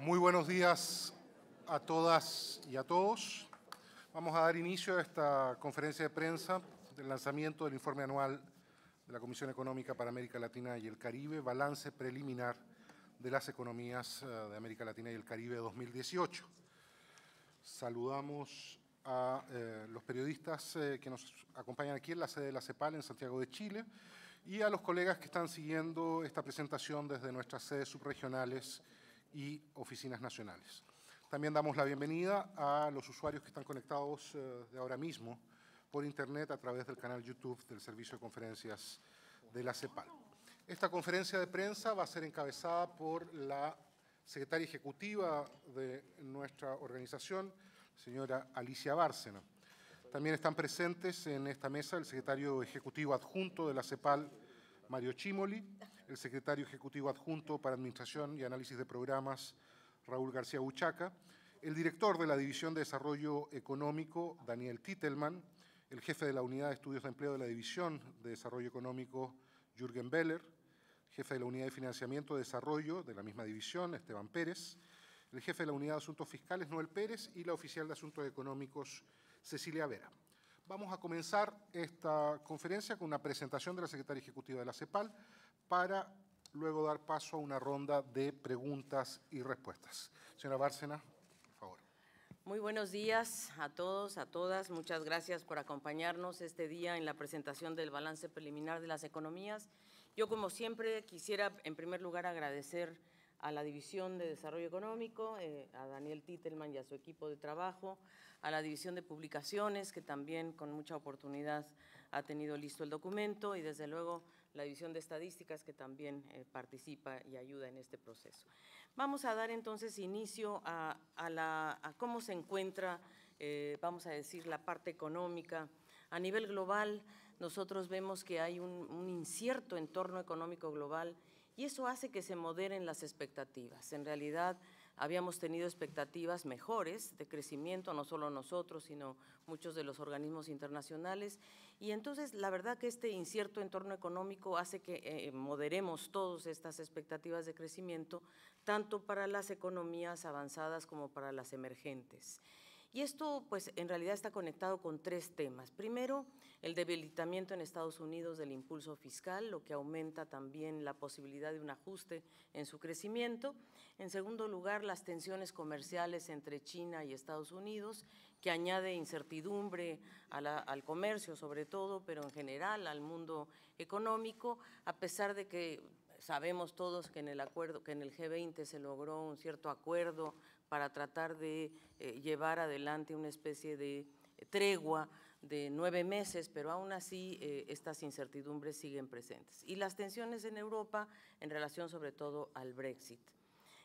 Muy buenos días a todas y a todos. Vamos a dar inicio a esta conferencia de prensa del lanzamiento del informe anual de la Comisión Económica para América Latina y el Caribe, balance preliminar de las economías de América Latina y el Caribe 2018. Saludamos a los periodistas que nos acompañan aquí en la sede de la CEPAL en Santiago de Chile y a los colegas que están siguiendo esta presentación desde nuestras sedes subregionales y oficinas nacionales. También damos la bienvenida a los usuarios que están conectados de ahora mismo por Internet a través del canal YouTube del Servicio de Conferencias de la CEPAL. Esta conferencia de prensa va a ser encabezada por la secretaria ejecutiva de nuestra organización, señora Alicia Bárcena. También están presentes en esta mesa el secretario ejecutivo adjunto de la CEPAL, Mario Cimoli, el secretario ejecutivo adjunto para Administración y Análisis de Programas, Raúl García Buchaca, el director de la División de Desarrollo Económico, Daniel Titelman, el jefe de la Unidad de Estudios de Empleo de la División de Desarrollo Económico, Jürgen Beller, jefe de la Unidad de Financiamiento de Desarrollo de la misma división, Esteban Pérez, el jefe de la Unidad de Asuntos Fiscales, Noel Pérez, y la oficial de Asuntos Económicos, Cecilia Vera. Vamos a comenzar esta conferencia con una presentación de la secretaria ejecutiva de la CEPAL para luego dar paso a una ronda de preguntas y respuestas. Señora Bárcena, por favor. Muy buenos días a todos, a todas. Muchas gracias por acompañarnos este día en la presentación del balance preliminar de las economías. Yo, como siempre, quisiera en primer lugar agradecer a la División de Desarrollo Económico, a Daniel Titelman y a su equipo de trabajo, a la División de Publicaciones, que también con mucha oportunidad ha tenido listo el documento, y desde luego la División de Estadísticas, que también participa y ayuda en este proceso. Vamos a dar entonces inicio a cómo se encuentra, vamos a decir, la parte económica. A nivel global, nosotros vemos que hay un incierto entorno económico global y eso hace que se moderen las expectativas. En realidad, habíamos tenido expectativas mejores de crecimiento, no solo nosotros, sino muchos de los organismos internacionales. Y entonces, la verdad que este incierto entorno económico hace que moderemos todas estas expectativas de crecimiento, tanto para las economías avanzadas como para las emergentes. Y esto, pues, en realidad está conectado con tres temas. Primero, el debilitamiento en Estados Unidos del impulso fiscal, lo que aumenta también la posibilidad de un ajuste en su crecimiento. En segundo lugar, las tensiones comerciales entre China y Estados Unidos, que añade incertidumbre al comercio sobre todo, pero en general al mundo económico, a pesar de que sabemos todos que en el G20 se logró un cierto acuerdo para tratar de llevar adelante una especie de tregua de 9 meses, pero aún así estas incertidumbres siguen presentes. Y las tensiones en Europa en relación sobre todo al Brexit.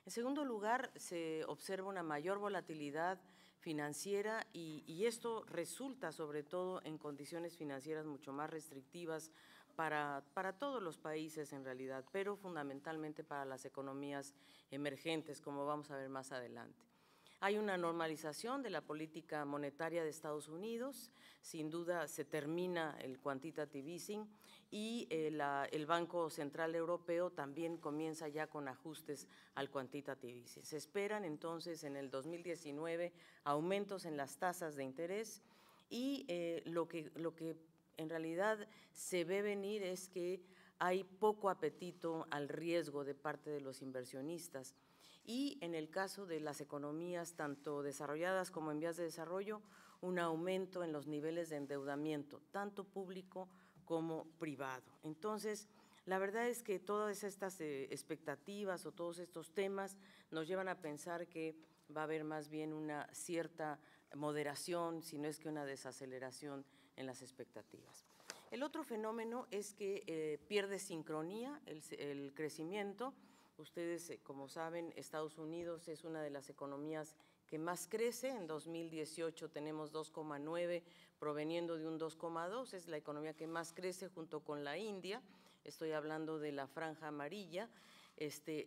En segundo lugar, se observa una mayor volatilidad financiera y esto resulta sobre todo en condiciones financieras mucho más restrictivas para todos los países en realidad, pero fundamentalmente para las economías emergentes, como vamos a ver más adelante. Hay una normalización de la política monetaria de Estados Unidos, sin duda se termina el quantitative easing y el Banco Central Europeo también comienza ya con ajustes al quantitative easing. Se esperan entonces en el 2019 aumentos en las tasas de interés y lo que en realidad se ve venir es que hay poco apetito al riesgo de parte de los inversionistas. Y en el caso de las economías tanto desarrolladas como en vías de desarrollo, un aumento en los niveles de endeudamiento, tanto público como privado. Entonces, la verdad es que todas estas expectativas o todos estos temas nos llevan a pensar que va a haber más bien una cierta moderación, si no es que una desaceleración en las expectativas. El otro fenómeno es que pierde sincronía el crecimiento. Ustedes, como saben, Estados Unidos es una de las economías que más crece. En 2018 tenemos 2,9 proveniendo de un 2,2, es la economía que más crece junto con la India. Estoy hablando de la franja amarilla,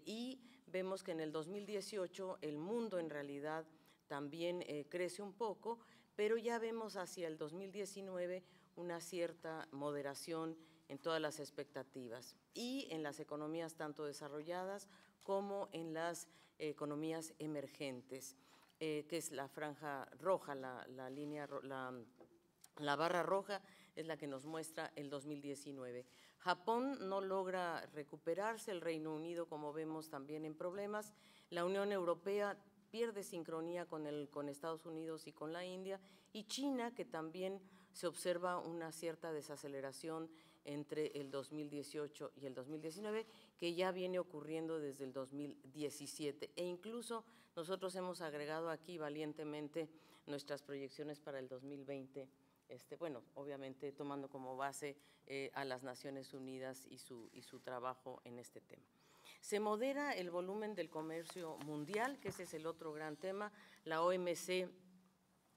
y vemos que en el 2018 el mundo en realidad también crece un poco, pero ya vemos hacia el 2019 una cierta moderación en todas las expectativas y en las economías tanto desarrolladas como en las economías emergentes, que es la franja roja, la barra roja es la que nos muestra el 2019. Japón no logra recuperarse, el Reino Unido, como vemos, también en problemas. La Unión Europea pierde sincronía con Estados Unidos y con la India, y China, que también se observa una cierta desaceleración entre el 2018 y el 2019, que ya viene ocurriendo desde el 2017. E incluso nosotros hemos agregado aquí valientemente nuestras proyecciones para el 2020, bueno, obviamente tomando como base a las Naciones Unidas y su trabajo en este tema. Se modera el volumen del comercio mundial, que ese es el otro gran tema. La OMC,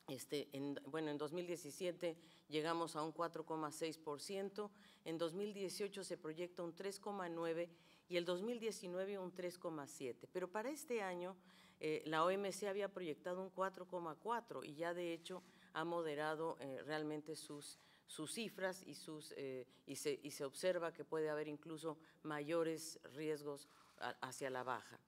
en 2017 llegamos a un 4,6%, en 2018 se proyecta un 3,9% y el 2019 un 3,7%. Pero para este año la OMC había proyectado un 4,4% y ya de hecho ha moderado realmente sus cifras y se observa que puede haber incluso mayores riesgos hacia la baja.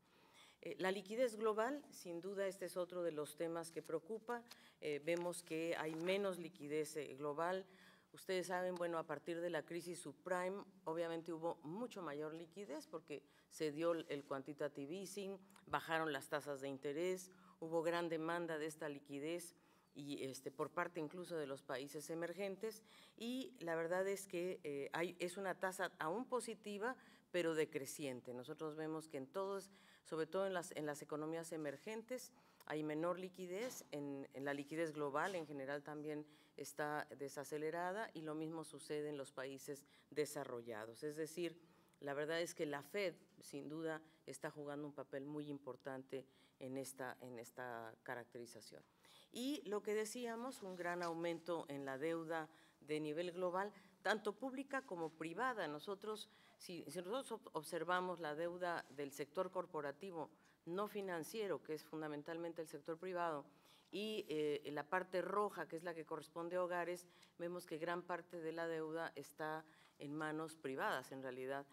La liquidez global, sin duda, este es otro de los temas que preocupa. Vemos que hay menos liquidez global. Ustedes saben, bueno, a partir de la crisis subprime, obviamente hubo mucho mayor liquidez porque se dio el quantitative easing, bajaron las tasas de interés, hubo gran demanda de esta liquidez y por parte incluso de los países emergentes, y la verdad es que es una tasa aún positiva, pero decreciente. Nosotros vemos que en todos, sobre todo en las economías emergentes, hay menor liquidez, en la liquidez global en general también está desacelerada, y lo mismo sucede en los países desarrollados. Es decir, la verdad es que la FED, sin duda, está jugando un papel muy importante en esta caracterización. Y lo que decíamos, un gran aumento en la deuda de nivel global, tanto pública como privada. Nosotros, si nosotros observamos la deuda del sector corporativo no financiero, que es fundamentalmente el sector privado, y la parte roja, que es la que corresponde a hogares, vemos que gran parte de la deuda está en manos privadas en realidad,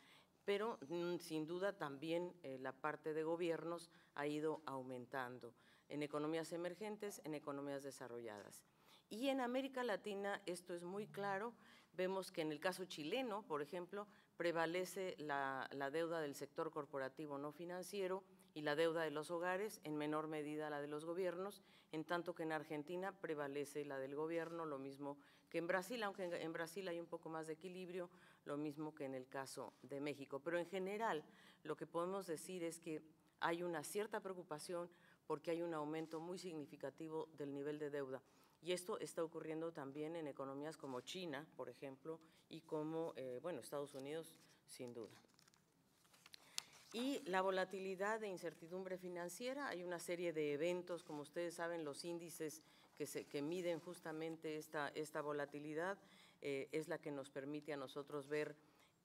pero sin duda también la parte de gobiernos ha ido aumentando en economías emergentes, en economías desarrolladas. Y en América Latina esto es muy claro. Vemos que en el caso chileno, por ejemplo, prevalece la deuda del sector corporativo no financiero y la deuda de los hogares, en menor medida la de los gobiernos, en tanto que en Argentina prevalece la del gobierno, lo mismo que en Brasil, aunque en Brasil hay un poco más de equilibrio, lo mismo que en el caso de México. Pero en general lo que podemos decir es que hay una cierta preocupación porque hay un aumento muy significativo del nivel de deuda. Y esto está ocurriendo también en economías como China, por ejemplo, y como, bueno, Estados Unidos, sin duda. Y la volatilidad e incertidumbre financiera, hay una serie de eventos, como ustedes saben, los índices que miden justamente esta volatilidad, es la que nos permite a nosotros ver,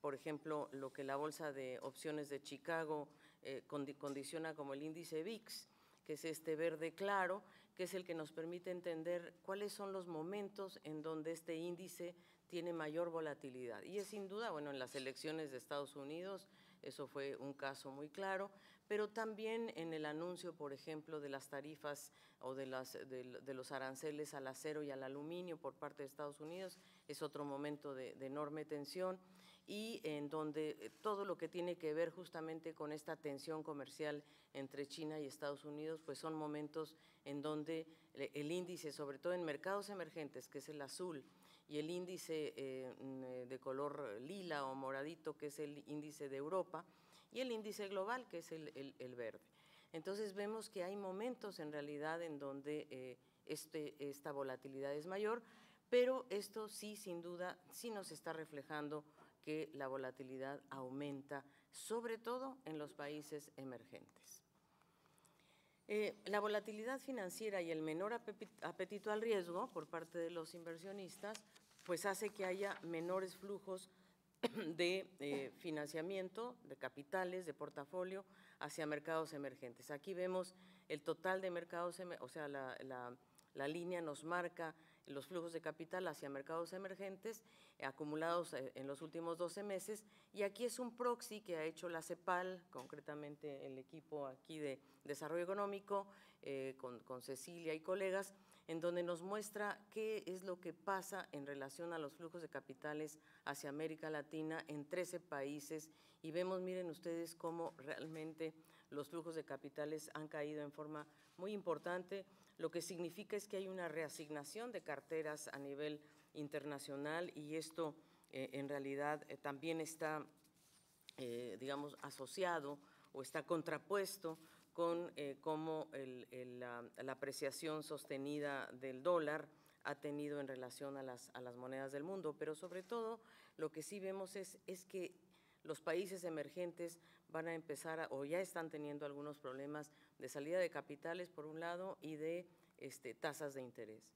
por ejemplo, lo que la Bolsa de Opciones de Chicago condiciona como el índice VIX, que es este verde claro, que es el que nos permite entender cuáles son los momentos en donde este índice tiene mayor volatilidad. Y es sin duda, bueno, en las elecciones de Estados Unidos, eso fue un caso muy claro, pero también en el anuncio, por ejemplo, de las tarifas o de los aranceles al acero y al aluminio por parte de Estados Unidos, es otro momento de enorme tensión, y en donde todo lo que tiene que ver justamente con esta tensión comercial entre China y Estados Unidos, pues son momentos en donde el índice, sobre todo en mercados emergentes, que es el azul, y el índice de color lila o moradito, que es el índice de Europa, y el índice global, que es el verde. Entonces vemos que hay momentos en realidad en donde esta volatilidad es mayor, pero esto sí, sin duda, sí nos está reflejando que la volatilidad aumenta, sobre todo en los países emergentes. La volatilidad financiera y el menor apetito al riesgo por parte de los inversionistas, pues hace que haya menores flujos de financiamiento, de capitales, de portafolio hacia mercados emergentes. Aquí vemos el total de mercados, o sea, la línea nos marca los flujos de capital hacia mercados emergentes acumulados en los últimos 12 meses, y aquí es un proxy que ha hecho la CEPAL, concretamente el equipo aquí de Desarrollo Económico, con Cecilia y colegas, en donde nos muestra qué es lo que pasa en relación a los flujos de capitales hacia América Latina en 13 países, y vemos, miren ustedes, cómo realmente los flujos de capitales han caído en forma muy importante. Lo que significa es que hay una reasignación de carteras a nivel internacional, y esto en realidad también está, digamos, asociado o está contrapuesto con cómo la apreciación sostenida del dólar ha tenido en relación a las monedas del mundo. Pero sobre todo lo que sí vemos es que los países emergentes van a empezar o ya están teniendo algunos problemas de salida de capitales por un lado y de tasas de interés.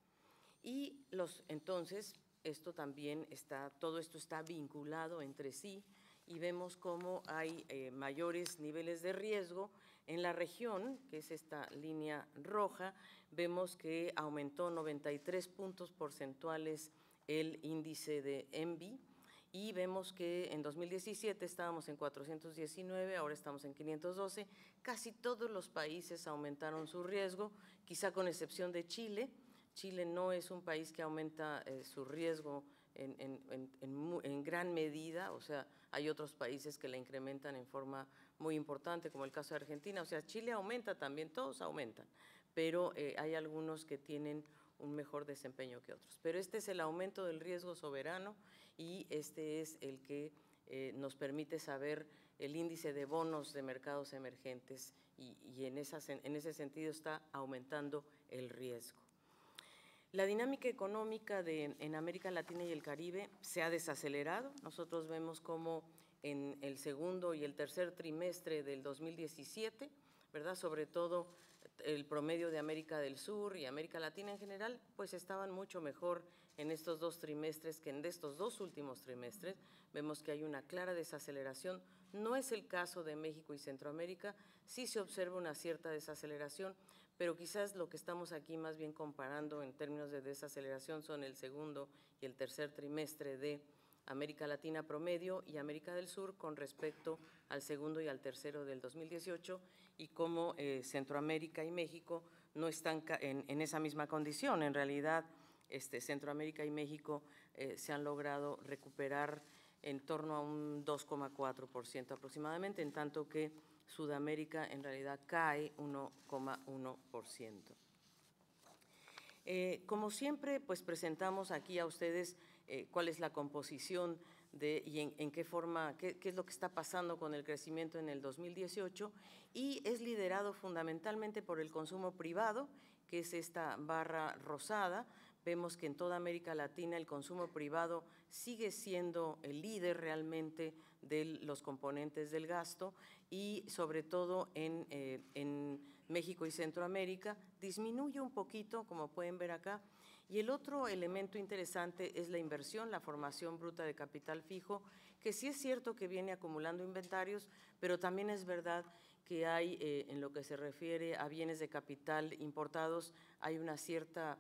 Y entonces todo esto está vinculado entre sí, y vemos cómo hay mayores niveles de riesgo en la región, que es esta línea roja. Vemos que aumentó 93 puntos porcentuales el índice de ENVI, y vemos que en 2017 estábamos en 419, ahora estamos en 512. Casi todos los países aumentaron su riesgo, quizá con excepción de Chile. Chile no es un país que aumenta su riesgo en gran medida, o sea, hay otros países que la incrementan en forma muy importante, como el caso de Argentina. O sea, Chile aumenta también, todos aumentan, pero hay algunos que tienen un mejor desempeño que otros. Pero este es el aumento del riesgo soberano, y este es el que nos permite saber el índice de bonos de mercados emergentes, y en ese sentido está aumentando el riesgo. La dinámica económica en América Latina y el Caribe se ha desacelerado. Nosotros vemos cómo en el segundo y el tercer trimestre del 2017, ¿verdad?, sobre todo el promedio de América del Sur y América Latina en general, pues estaban mucho mejor en estos dos trimestres que en estos dos últimos trimestres. Vemos que hay una clara desaceleración. No es el caso de México y Centroamérica, sí se observa una cierta desaceleración, pero quizás lo que estamos aquí más bien comparando en términos de desaceleración son el segundo y el tercer trimestre de América Latina promedio y América del Sur con respecto al segundo y al tercero del 2018, y cómo Centroamérica y México no están en esa misma condición. En realidad, Centroamérica y México se han logrado recuperar en torno a un 2,4% aproximadamente, en tanto que Sudamérica en realidad cae 1,1%. Como siempre, pues presentamos aquí a ustedes cuál es la composición y en qué forma, qué es lo que está pasando con el crecimiento en el 2018, y es liderado fundamentalmente por el consumo privado, que es esta barra rosada. Vemos que en toda América Latina el consumo privado sigue siendo el líder realmente de los componentes del gasto, y sobre todo en México y Centroamérica disminuye un poquito, como pueden ver acá. Y el otro elemento interesante es la inversión, la formación bruta de capital fijo, que sí es cierto que viene acumulando inventarios, pero también es verdad que hay, en lo que se refiere a bienes de capital importados, hay una cierta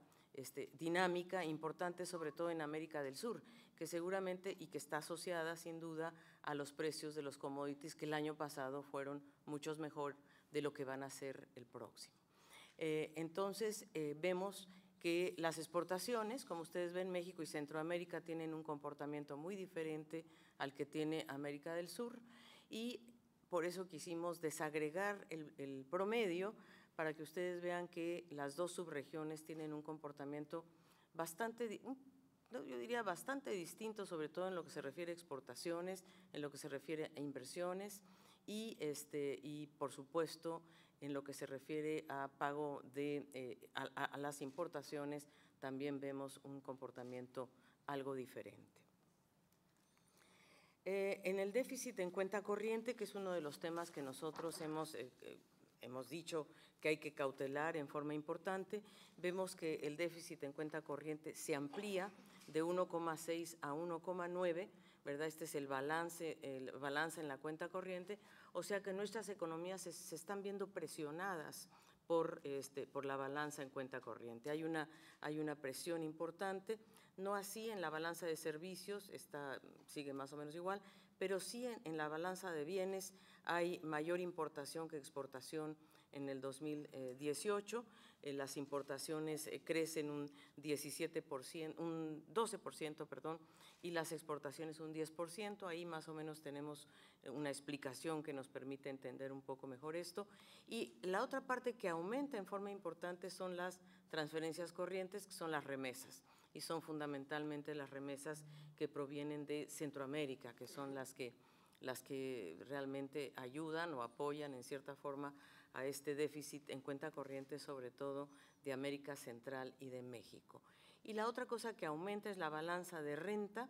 dinámica importante, sobre todo en América del Sur, que seguramente y que está asociada sin duda a los precios de los commodities, que el año pasado fueron muchos mejor de lo que van a ser el próximo. Entonces, vemos que las exportaciones, como ustedes ven, México y Centroamérica tienen un comportamiento muy diferente al que tiene América del Sur, y por eso quisimos desagregar el promedio para que ustedes vean que las dos subregiones tienen un comportamiento bastante, yo diría bastante distinto, sobre todo en lo que se refiere a exportaciones, en lo que se refiere a inversiones, y por supuesto en lo que se refiere a pago a las importaciones, también vemos un comportamiento algo diferente. En el déficit en cuenta corriente, que es uno de los temas que nosotros hemos dicho que hay que cautelar en forma importante, vemos que el déficit en cuenta corriente se amplía de 1,6 a 1,9, ¿verdad? Este es el balance en la cuenta corriente, o sea que nuestras economías se están viendo presionadas por la balanza en cuenta corriente. Hay una presión importante, no así en la balanza de servicios, sigue más o menos igual, pero sí en la balanza de bienes hay mayor importación que exportación en el 2018. Las importaciones crecen un 12%, perdón, y las exportaciones un 10%. Ahí más o menos tenemos una explicación que nos permite entender un poco mejor esto. Y la otra parte que aumenta en forma importante son las transferencias corrientes, que son las remesas, y son fundamentalmente las remesas que provienen de Centroamérica, que son las que realmente ayudan o apoyan en cierta forma a este déficit en cuenta corriente, sobre todo de América Central y de México. Y la otra cosa que aumenta es la balanza de renta.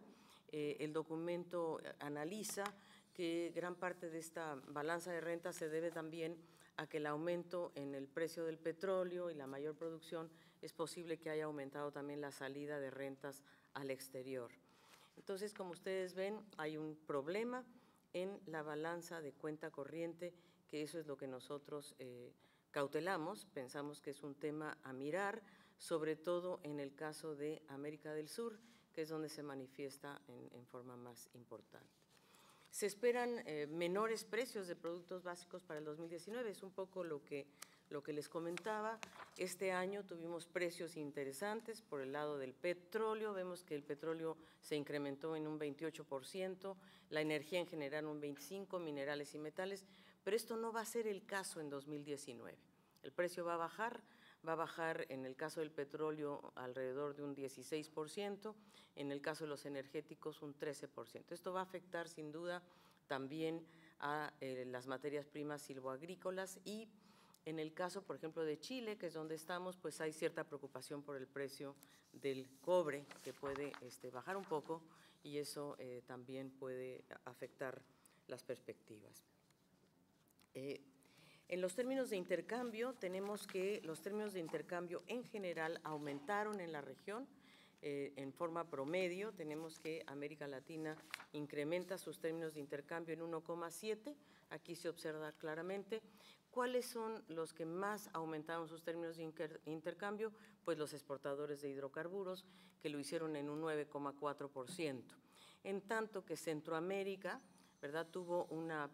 El documento analiza que gran parte de esta balanza de renta se debe también a que el aumento en el precio del petróleo y la mayor producción es posible que haya aumentado también la salida de rentas al exterior. Entonces, como ustedes ven, hay un problema en la balanza de cuenta corriente, que eso es lo que nosotros cautelamos, pensamos que es un tema a mirar, sobre todo en el caso de América del Sur, que es donde se manifiesta en forma más importante. Se esperan menores precios de productos básicos para el 2019, es un poco lo que les comentaba. Este año tuvimos precios interesantes por el lado del petróleo, vemos que el petróleo se incrementó en un 28%, la energía en general un 25%, minerales y metales, pero esto no va a ser el caso en 2019. El precio va a bajar en el caso del petróleo alrededor de un 16%, en el caso de los energéticos un 13%. Esto va a afectar sin duda también a las materias primas silvoagrícolas y en el caso, por ejemplo, de Chile, que es donde estamos, pues hay cierta preocupación por el precio del cobre, que puede bajar un poco y eso también puede afectar las perspectivas. En los términos de intercambio, tenemos que los términos de intercambio en general aumentaron en la región. En forma promedio, tenemos que América Latina incrementa sus términos de intercambio en 1,7, aquí se observa claramente. ¿Cuáles son los que más aumentaron sus términos de intercambio? Pues los exportadores de hidrocarburos, que lo hicieron en un 9,4%. En tanto que Centroamérica, ¿verdad?, tuvo una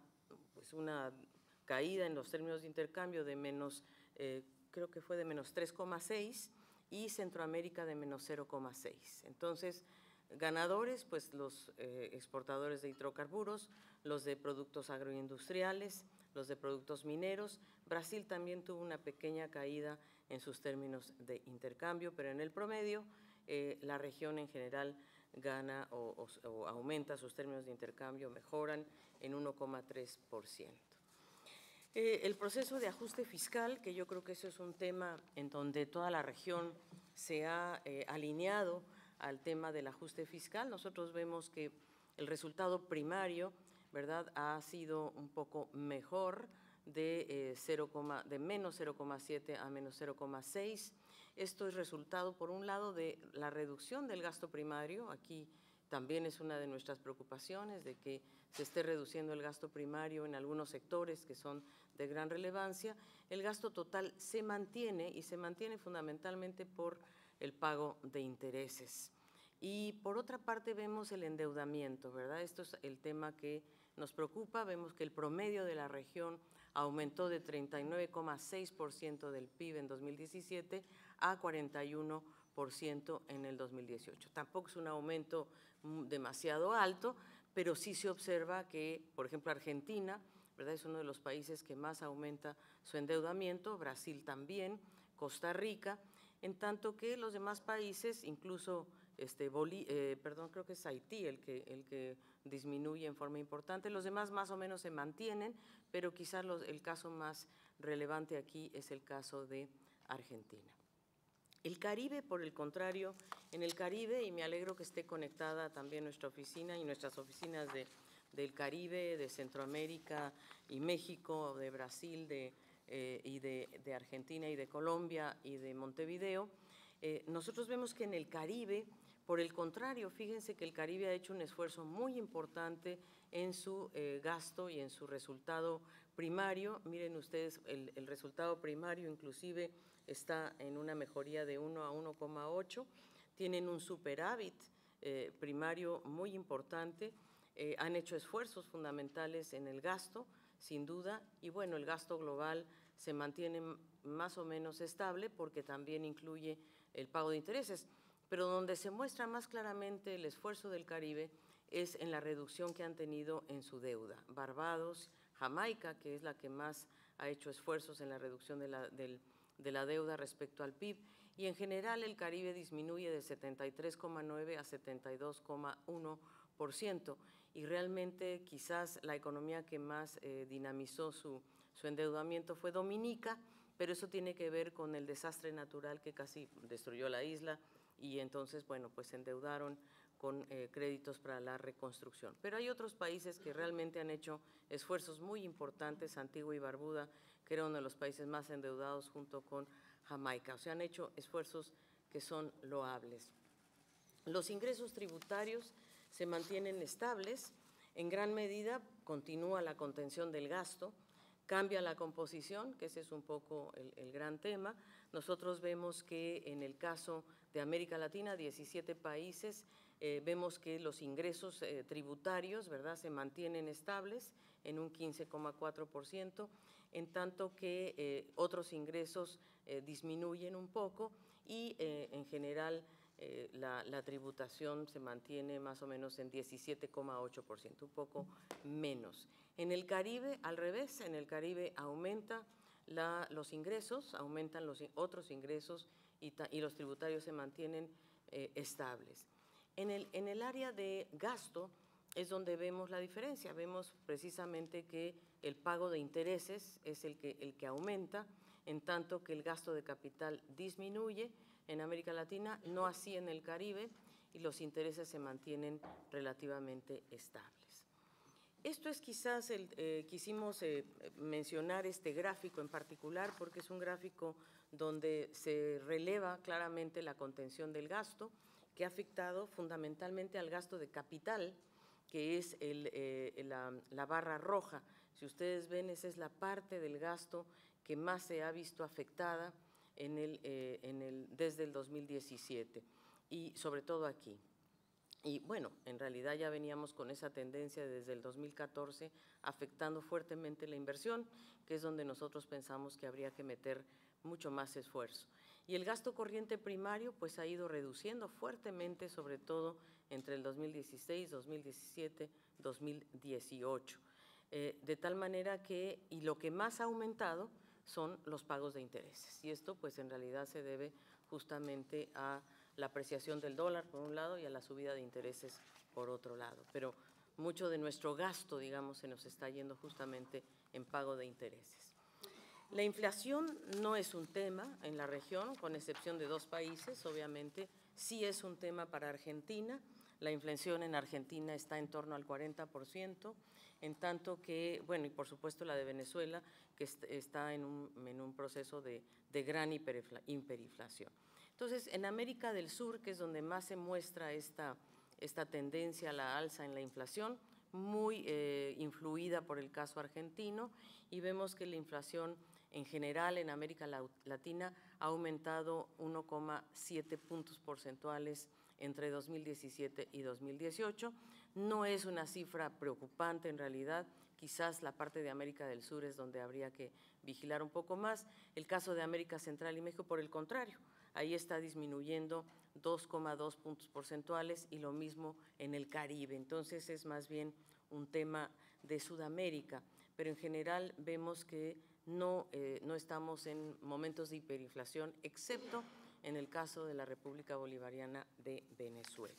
caída en los términos de intercambio de menos, creo que fue de menos 3,6 y Centroamérica de menos 0,6. Entonces, ganadores, pues los exportadores de hidrocarburos, los de productos agroindustriales, los de productos mineros. Brasil también tuvo una pequeña caída en sus términos de intercambio, pero en el promedio la región en general gana o aumenta sus términos de intercambio, mejoran en 1,3%. El proceso de ajuste fiscal, que yo creo que eso es un tema en donde toda la región se ha alineado al tema del ajuste fiscal. Nosotros vemos que el resultado primario, ¿verdad?, ha sido un poco mejor de menos 0,7 a menos 0,6. Esto es resultado, por un lado, de la reducción del gasto primario. Aquí también es una de nuestras preocupaciones de que se esté reduciendo el gasto primario en algunos sectores que son de gran relevancia. El gasto total se mantiene y se mantiene fundamentalmente por el pago de intereses. Y por otra parte vemos el endeudamiento, ¿verdad? Esto es el tema que nos preocupa. Vemos que el promedio de la región aumentó de 39,6% del PIB en 2017 a 41% en el 2018. Tampoco es un aumento demasiado alto, pero sí se observa que, por ejemplo, Argentina, ¿verdad?, es uno de los países que más aumenta su endeudamiento, Brasil también, Costa Rica, en tanto que los demás países, incluso creo que es Haití el que disminuye en forma importante, los demás más o menos se mantienen, pero quizás el caso más relevante aquí es el caso de Argentina. El Caribe, por el contrario, en el Caribe, y me alegro que esté conectada también nuestra oficina y nuestras oficinas del Caribe, de Centroamérica y México, de Brasil, y de Argentina y de Colombia y de Montevideo, nosotros vemos que en el Caribe Por el contrario, fíjense que el Caribe ha hecho un esfuerzo muy importante en su gasto y en su resultado primario. Miren ustedes, el resultado primario inclusive está en una mejoría de 1 a 1,8, tienen un superávit primario muy importante, han hecho esfuerzos fundamentales en el gasto, sin duda, y bueno, el gasto global se mantiene más o menos estable porque también incluye el pago de intereses, pero donde se muestra más claramente el esfuerzo del Caribe es en la reducción que han tenido en su deuda. Barbados, Jamaica, que es la que más ha hecho esfuerzos en la reducción de la deuda respecto al PIB, y en general el Caribe disminuye de 73,9 a 72,1%, y realmente quizás la economía que más dinamizó su endeudamiento fue Dominica, pero eso tiene que ver con el desastre natural que casi destruyó la isla, y entonces, bueno, pues se endeudaron con créditos para la reconstrucción. Pero hay otros países que realmente han hecho esfuerzos muy importantes, Antigua y Barbuda, que era uno de los países más endeudados junto con Jamaica. O sea, han hecho esfuerzos que son loables. Los ingresos tributarios se mantienen estables, en gran medida continúa la contención del gasto, cambia la composición, que ese es un poco el gran tema. Nosotros vemos que en el caso de América Latina, 17 países, vemos que los ingresos tributarios, ¿verdad?, se mantienen estables en un 15,4%, en tanto que otros ingresos disminuyen un poco y en general la tributación se mantiene más o menos en 17,8%, un poco menos. En el Caribe, al revés, en el Caribe aumenta los ingresos, aumentan los otros ingresos y los tributarios se mantienen estables. En el área de gasto es donde vemos la diferencia, vemos precisamente que el pago de intereses es el que aumenta, en tanto que el gasto de capital disminuye en América Latina, no así en el Caribe, y los intereses se mantienen relativamente estables. Esto es quizás, quisimos mencionar este gráfico en particular porque es un gráfico donde se releva claramente la contención del gasto, que ha afectado fundamentalmente al gasto de capital, que es la barra roja. Si ustedes ven, esa es la parte del gasto que más se ha visto afectada desde el 2017 y sobre todo aquí. Y bueno, en realidad ya veníamos con esa tendencia desde el 2014 afectando fuertemente la inversión, que es donde nosotros pensamos que habría que meter mucho más esfuerzo. Y el gasto corriente primario pues ha ido reduciendo fuertemente, sobre todo entre el 2016, 2017, 2018. De tal manera que, y lo que más ha aumentado son los pagos de intereses. Y esto pues en realidad se debe justamente a la apreciación del dólar por un lado y a la subida de intereses por otro lado. Pero mucho de nuestro gasto, digamos, se nos está yendo justamente en pago de intereses. La inflación no es un tema en la región, con excepción de 2 países, obviamente. Sí es un tema para Argentina. La inflación en Argentina está en torno al 40%, en tanto que, bueno, y por supuesto la de Venezuela, que está en un proceso de gran hiperinflación. Entonces, en América del Sur, que es donde más se muestra esta tendencia a la alza en la inflación, muy influida por el caso argentino, y vemos que la inflación en general en América Latina ha aumentado 1,7 puntos porcentuales entre 2017 y 2018. No es una cifra preocupante en realidad, quizás la parte de América del Sur es donde habría que vigilar un poco más. El caso de América Central y México, por el contrario, ahí está disminuyendo 2,2 puntos porcentuales y lo mismo en el Caribe. Entonces es más bien un tema de Sudamérica, pero en general vemos que no estamos en momentos de hiperinflación, excepto en el caso de la República Bolivariana de Venezuela.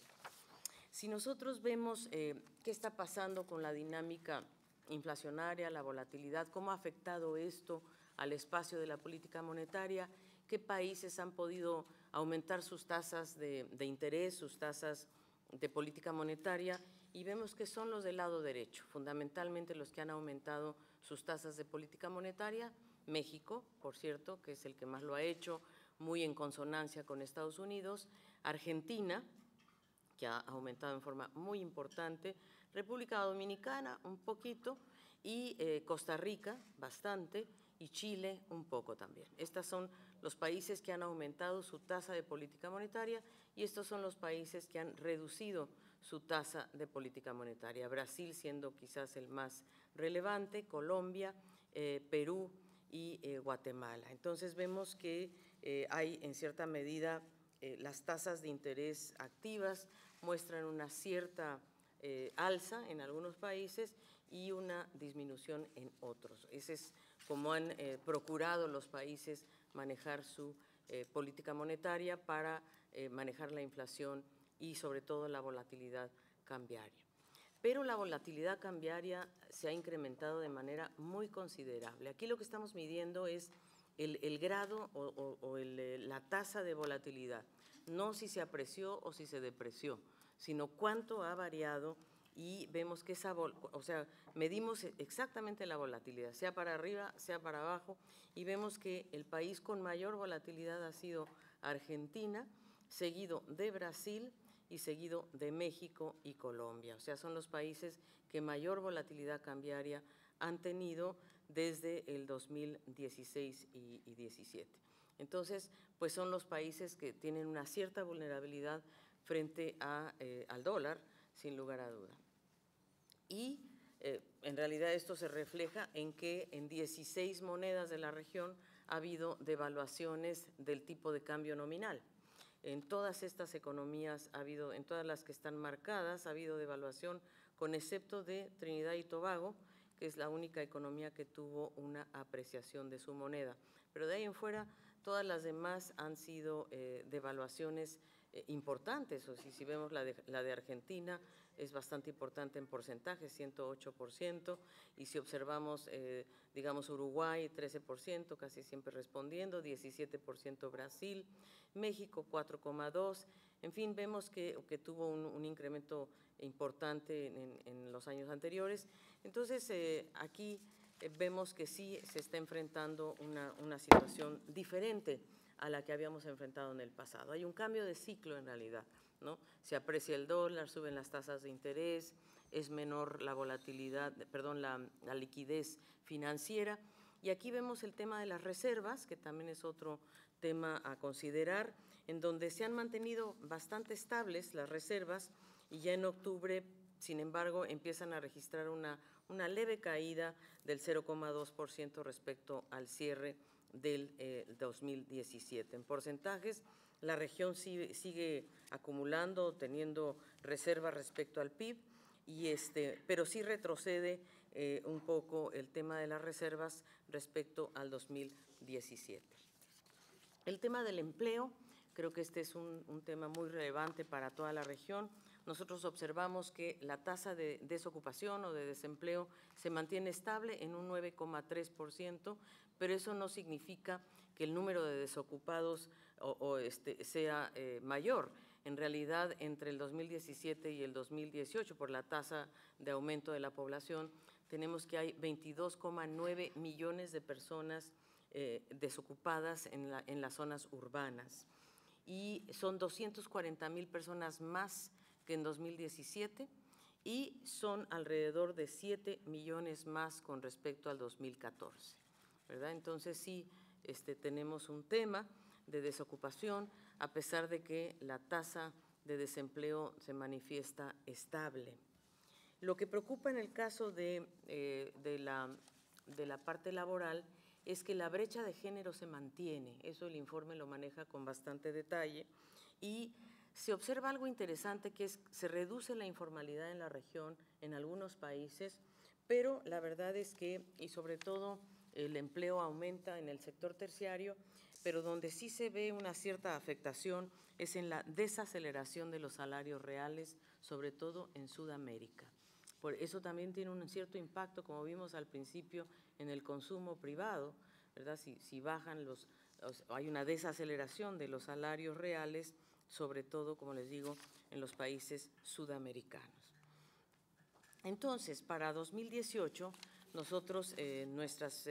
Si nosotros vemos qué está pasando con la dinámica inflacionaria, la volatilidad, cómo ha afectado esto al espacio de la política monetaria, qué países han podido aumentar sus tasas de interés, sus tasas de política monetaria, y vemos que son los del lado derecho, fundamentalmente los que han aumentado sus tasas de política monetaria. México, por cierto, que es el que más lo ha hecho, muy en consonancia con Estados Unidos. Argentina, que ha aumentado en forma muy importante, República Dominicana un poquito y Costa Rica bastante y Chile un poco también. Estos son los países que han aumentado su tasa de política monetaria y estos son los países que han reducido su tasa de política monetaria. Brasil siendo quizás el más relevante, Colombia, Perú y Guatemala. Entonces vemos que hay en cierta medida las tasas de interés activas muestran una cierta alza en algunos países y una disminución en otros. Ese es como han procurado los países manejar su política monetaria para manejar la inflación y sobre todo la volatilidad cambiaria. Pero la volatilidad cambiaria se ha incrementado de manera muy considerable. Aquí lo que estamos midiendo es el grado o la tasa de volatilidad, no si se apreció o si se depreció, sino cuánto ha variado y vemos que medimos exactamente la volatilidad, sea para arriba, sea para abajo, y vemos que el país con mayor volatilidad ha sido Argentina, seguido de Brasil y seguido de México y Colombia. O sea, son los países que mayor volatilidad cambiaria han tenido desde el 2016 y 17. Entonces, pues son los países que tienen una cierta vulnerabilidad frente al dólar, sin lugar a duda. Y en realidad esto se refleja en que en 16 monedas de la región ha habido devaluaciones del tipo de cambio nominal. En todas estas economías ha habido, en todas las que están marcadas, ha habido devaluación, con excepto de Trinidad y Tobago, que es la única economía que tuvo una apreciación de su moneda. Pero de ahí en fuera, todas las demás han sido devaluaciones importantes. O si vemos la de Argentina, es bastante importante en porcentaje, 108%, y si observamos, digamos, Uruguay, 13%, casi siempre respondiendo, 17% Brasil, México, 4,2%, en fin, vemos que tuvo un incremento importante en los años anteriores. Entonces, aquí vemos que sí se está enfrentando una situación diferente a la que habíamos enfrentado en el pasado. Hay un cambio de ciclo en realidad, ¿no? Se aprecia el dólar, suben las tasas de interés, es menor la volatilidad, perdón, la liquidez financiera. Y aquí vemos el tema de las reservas, que también es otro tema a considerar, en donde se han mantenido bastante estables las reservas y ya en octubre, sin embargo, empiezan a registrar una leve caída del 0,2% respecto al cierre del 2017. En porcentajes, la región sigue acumulando, teniendo reservas respecto al PIB, pero sí retrocede un poco el tema de las reservas respecto al 2017. El tema del empleo, creo que este es un tema muy relevante para toda la región. Nosotros observamos que la tasa de desocupación o de desempleo se mantiene estable en un 9,3%, pero eso no significa que el número de desocupados sea mayor. En realidad, entre el 2017 y el 2018, por la tasa de aumento de la población, tenemos que hay 22,9 millones de personas desocupadas en las zonas urbanas. Y son 240,000 personas más que en 2017 y son alrededor de 7 millones más con respecto al 2014, ¿verdad? Entonces sí tenemos un tema de desocupación a pesar de que la tasa de desempleo se manifiesta estable. Lo que preocupa en el caso de la parte laboral es que la brecha de género se mantiene, eso el informe lo maneja con bastante detalle, y se observa algo interesante que se reduce la informalidad en la región en algunos países, pero la verdad es que, y sobre todo el empleo aumenta en el sector terciario, pero donde sí se ve una cierta afectación es en la desaceleración de los salarios reales, sobre todo en Sudamérica. Por eso también tiene un cierto impacto, como vimos al principio, en el consumo privado, ¿verdad? Si bajan hay una desaceleración de los salarios reales, sobre todo, como les digo, en los países sudamericanos. Entonces, para 2018, nosotros, nuestras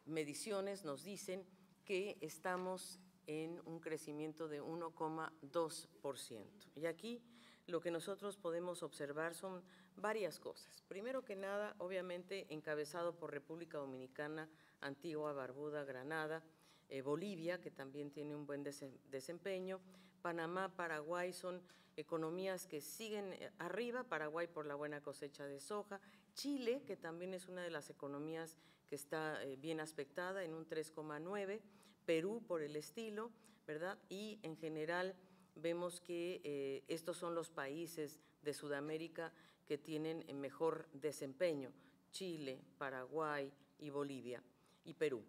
mediciones nos dicen que estamos en un crecimiento de 1,2%. Y aquí lo que nosotros podemos observar son varias cosas. Primero que nada, obviamente, encabezado por República Dominicana, Antigua, Barbuda, Granada, Bolivia, que también tiene un buen desempeño, Panamá, Paraguay son economías que siguen arriba, Paraguay por la buena cosecha de soja, Chile, que también es una de las economías que está bien aspectada en un 3,9%, Perú por el estilo, ¿verdad? Y en general vemos que estos son los países de Sudamérica que tienen mejor desempeño, Chile, Paraguay y Bolivia y Perú.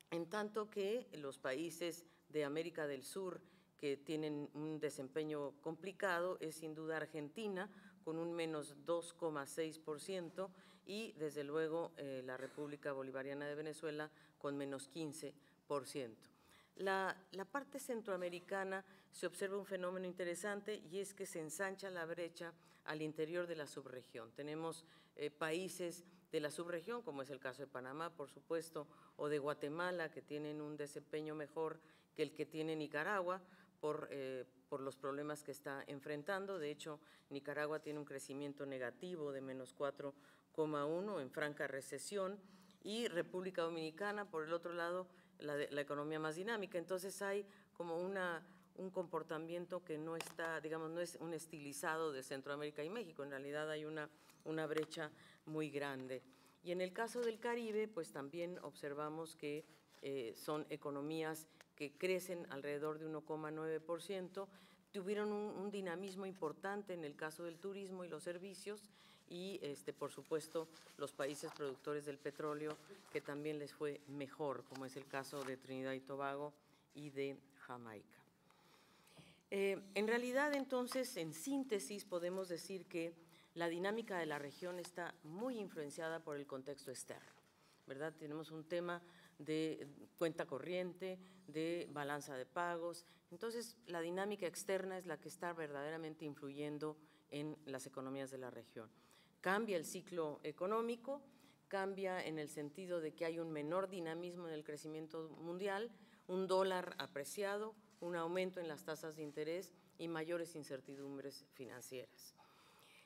En tanto que los países de América del Sur que tienen un desempeño complicado es sin duda Argentina, con un menos 2,6%, y desde luego la República Bolivariana de Venezuela con menos 15%. La parte centroamericana se observa un fenómeno interesante y es que se ensancha la brecha al interior de la subregión. Tenemos países de la subregión, como es el caso de Panamá, por supuesto, o de Guatemala, que tienen un desempeño mejor que el que tiene Nicaragua por los problemas que está enfrentando. De hecho, Nicaragua tiene un crecimiento negativo de menos 4,1 en franca recesión, y República Dominicana, por el otro lado, la economía más dinámica. Entonces hay como un comportamiento que no está, digamos, no es un estilizado de Centroamérica y México, en realidad hay una brecha muy grande. Y en el caso del Caribe, pues también observamos que son economías que crecen alrededor de 1,9%, tuvieron un dinamismo importante en el caso del turismo y los servicios, y por supuesto los países productores del petróleo que también les fue mejor, como es el caso de Trinidad y Tobago y de Jamaica. En realidad, entonces, en síntesis, podemos decir que la dinámica de la región está muy influenciada por el contexto externo, ¿verdad? Tenemos un tema de cuenta corriente, de balanza de pagos. Entonces, la dinámica externa es la que está verdaderamente influyendo en las economías de la región. Cambia el ciclo económico, cambia en el sentido de que hay un menor dinamismo en el crecimiento mundial, un dólar apreciado, un aumento en las tasas de interés y mayores incertidumbres financieras.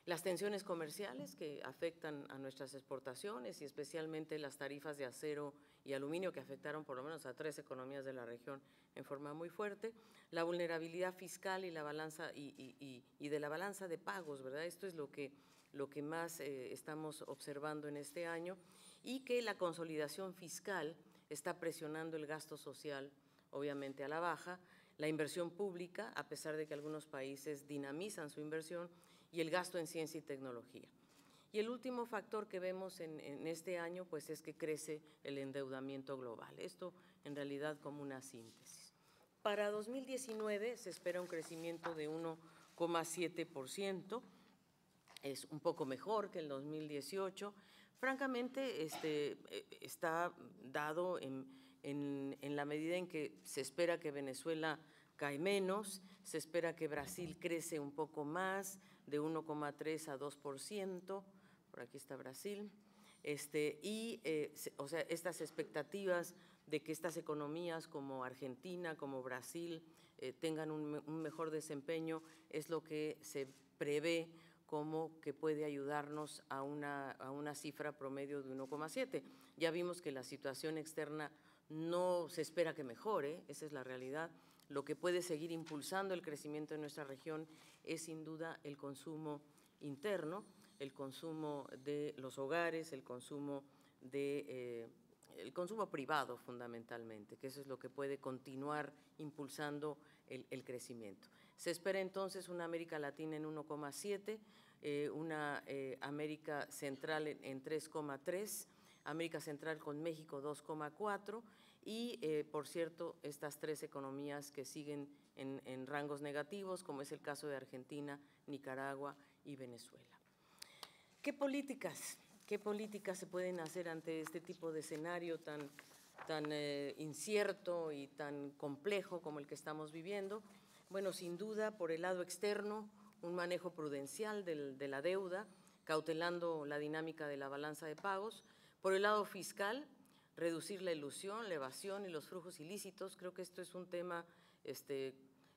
Las tensiones comerciales que afectan a nuestras exportaciones y especialmente las tarifas de acero y aluminio que afectaron por lo menos a 3 economías de la región en forma muy fuerte, la vulnerabilidad fiscal y la balanza y de la balanza de pagos, ¿verdad? Esto es lo que más estamos observando en este año, y que la consolidación fiscal está presionando el gasto social, obviamente a la baja, la inversión pública, a pesar de que algunos países dinamizan su inversión, y el gasto en ciencia y tecnología. Y el último factor que vemos en este año, pues, es que crece el endeudamiento global. Esto, en realidad, como una síntesis. Para 2019 se espera un crecimiento de 1,7%, es un poco mejor que el 2018. Francamente, está dado en la medida en que se espera que Venezuela cae menos, se espera que Brasil crece un poco más, de 1,3 a 2%, por aquí está Brasil, o sea, estas expectativas de que estas economías como Argentina, como Brasil, tengan un mejor desempeño, es lo que se prevé como que puede ayudarnos a una cifra promedio de 1,7. Ya vimos que la situación externa no se espera que mejore, esa es la realidad. Lo que puede seguir impulsando el crecimiento de nuestra región es sin duda el consumo interno, el consumo de los hogares, el consumo privado fundamentalmente, que eso es lo que puede continuar impulsando el crecimiento. Se espera entonces una América Latina en 1,7, una América Central en 3,3, América Central con México 2,4, y, por cierto, estas 3 economías que siguen en rangos negativos, como es el caso de Argentina, Nicaragua y Venezuela. ¿Qué políticas se pueden hacer ante este tipo de escenario tan incierto y tan complejo como el que estamos viviendo? Bueno, sin duda, por el lado externo, un manejo prudencial de la deuda, cautelando la dinámica de la balanza de pagos. Por el lado fiscal, reducir la ilusión, la evasión y los flujos ilícitos. Creo que esto es un tema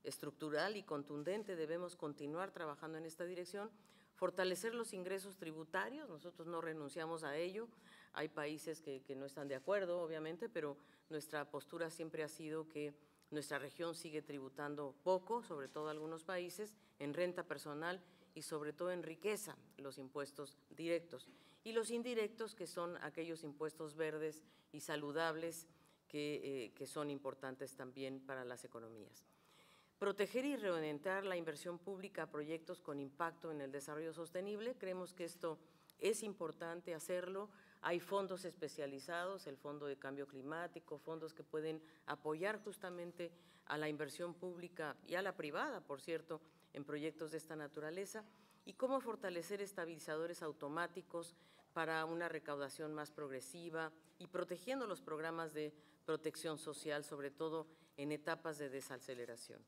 estructural y contundente, debemos continuar trabajando en esta dirección. Fortalecer los ingresos tributarios, nosotros no renunciamos a ello, hay países que no están de acuerdo, obviamente, pero nuestra postura siempre ha sido que nuestra región sigue tributando poco, sobre todo algunos países, en renta personal y sobre todo en riqueza, los impuestos directos. Y los indirectos, que son aquellos impuestos verdes y saludables que son importantes también para las economías. Proteger y reorientar la inversión pública a proyectos con impacto en el desarrollo sostenible. Creemos que esto es importante hacerlo. Hay fondos especializados, el Fondo de Cambio Climático, fondos que pueden apoyar justamente a la inversión pública y a la privada, por cierto, en proyectos de esta naturaleza. Y cómo fortalecer estabilizadores automáticos para una recaudación más progresiva y protegiendo los programas de protección social, sobre todo en etapas de desaceleración.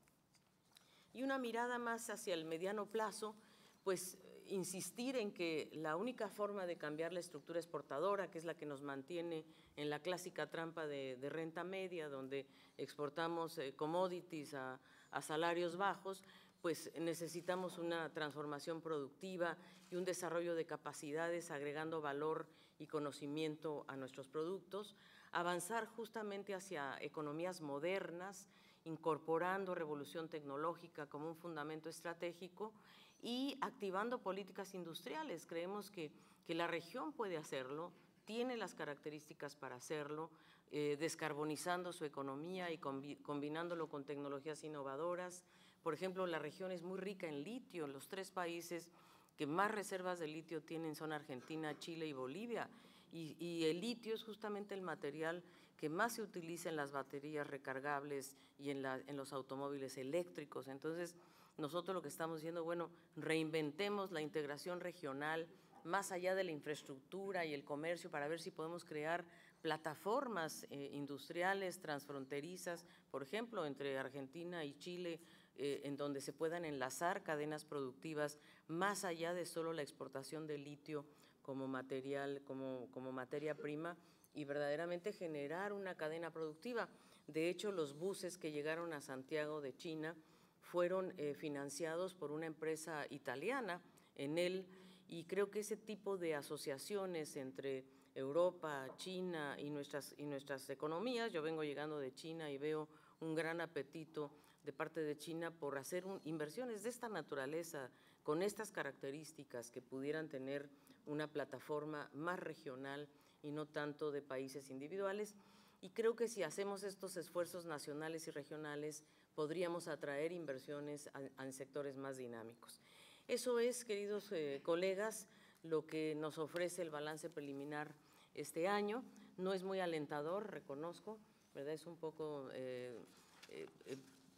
Y una mirada más hacia el mediano plazo, pues insistir en que la única forma de cambiar la estructura exportadora, que es la que nos mantiene en la clásica trampa de renta media, donde exportamos commodities a salarios bajos, pues necesitamos una transformación productiva y un desarrollo de capacidades agregando valor y conocimiento a nuestros productos, avanzar justamente hacia economías modernas, incorporando revolución tecnológica como un fundamento estratégico y activando políticas industriales. Creemos que la región puede hacerlo, tiene las características para hacerlo, descarbonizando su economía y combinándolo con tecnologías innovadoras. Por ejemplo, la región es muy rica en litio. Los 3 países que más reservas de litio tienen son Argentina, Chile y Bolivia. Y el litio es justamente el material que más se utiliza en las baterías recargables y en los automóviles eléctricos. Entonces, nosotros lo que estamos diciendo, bueno, reinventemos la integración regional más allá de la infraestructura y el comercio para ver si podemos crear plataformas industriales transfronterizas, por ejemplo, entre Argentina y Chile, en donde se puedan enlazar cadenas productivas más allá de solo la exportación de litio como material, como materia prima, y verdaderamente generar una cadena productiva. De hecho, los buses que llegaron a Santiago de China fueron financiados por una empresa italiana, Enel, y creo que ese tipo de asociaciones entre Europa, China y nuestras economías, yo vengo llegando de China y veo un gran apetito de parte de China por hacer inversiones de esta naturaleza, con estas características que pudieran tener una plataforma más regional y no tanto de países individuales. Y creo que si hacemos estos esfuerzos nacionales y regionales, podríamos atraer inversiones en sectores más dinámicos. Eso es, queridos colegas, lo que nos ofrece el balance preliminar este año. No es muy alentador, reconozco, ¿verdad? Es un poco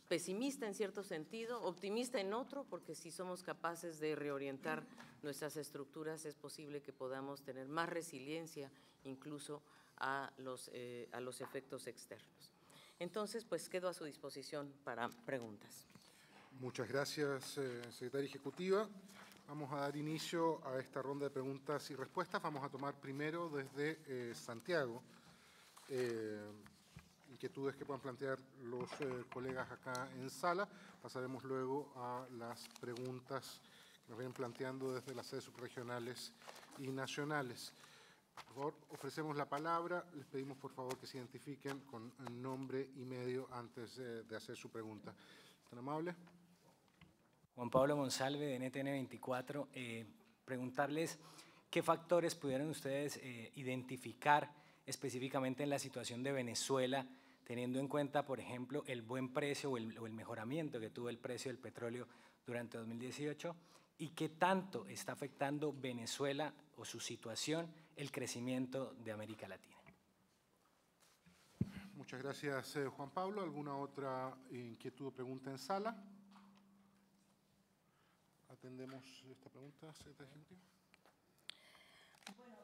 pesimista en cierto sentido, optimista en otro, porque si somos capaces de reorientar nuestras estructuras es posible que podamos tener más resiliencia incluso a los efectos externos. Entonces, pues quedo a su disposición para preguntas. Muchas gracias, secretaria ejecutiva. Vamos a dar inicio a esta ronda de preguntas y respuestas. Vamos a tomar primero desde Santiago inquietudes que puedan plantear los colegas acá en sala. Pasaremos luego a las preguntas que nos vienen planteando desde las sedes subregionales y nacionales. Por favor, ofrecemos la palabra. Les pedimos, por favor, que se identifiquen con nombre y medio antes de hacer su pregunta. ¿Tan amable? Juan Pablo Monsalve, de NTN 24. Preguntarles qué factores pudieron ustedes identificar específicamente en la situación de Venezuela, teniendo en cuenta, por ejemplo, el buen precio o el mejoramiento que tuvo el precio del petróleo durante 2018, y qué tanto está afectando Venezuela o su situación el crecimiento de América Latina. Muchas gracias, Juan Pablo. ¿Alguna otra inquietud o pregunta en sala? Atendemos esta pregunta, secretaria ejecutiva. Bueno,